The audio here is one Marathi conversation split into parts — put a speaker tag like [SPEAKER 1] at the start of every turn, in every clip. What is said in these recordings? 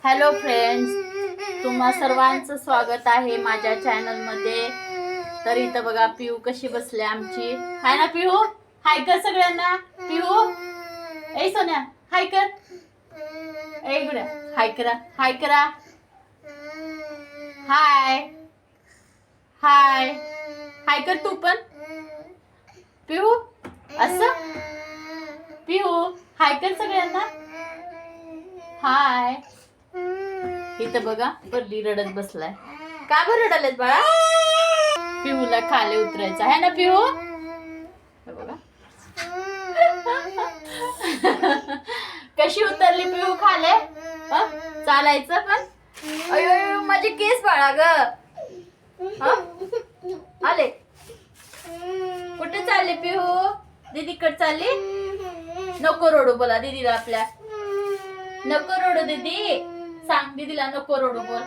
[SPEAKER 1] हॅलो फ्रेंड्स, तुम्हा सर्वांचं स्वागत आहे माझ्या चॅनलमध्ये. तर इथं बघा पिऊ कशी बसले आमची. हाय ना पिऊ? हाय कर सगळ्यांना. पिऊ ए सोन्या हाय कर. ए गुड्या हाय करा. हाय करा. हाय हाय हाय कर तू पण. पिऊ असं पिऊ हाय कर सगळ्यांना. हाय. इथं बघा बर्ली रडत बसलाय. का बरं रडलेत बाळा? पिऊला खाली उतरायचं आहे ना पिऊ? बघा कशी उतरली पिऊ खाले. चालायचं पण. अयो माझे केस बाळा ग. आले कुठे चालले पिऊ? दीदीकडे चालली. नको रडू बोला दीदीला आपल्या. नको रडू दीदी. सांग दीदीला नको रडू बोल.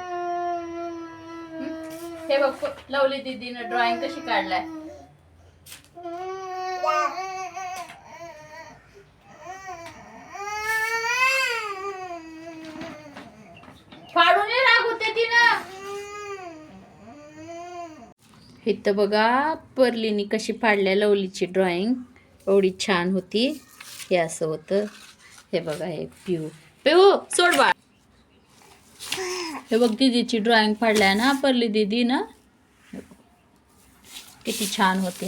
[SPEAKER 1] हे बघ लवली दीदीनं ड्रॉइंग कशी काढलाय. फाडून रागवते तिनं. इथं बघा पर्लीनी कशी फाडल्या लवलीची ड्रॉइंग. एवढी छान होती. हे असं होतं. हे बघा हे पिऊ. पिऊ सोड बा. हे बघ दीदीची ड्रॉइंग फाडलाय ना पर्ली दीदी ना. किती छान होती.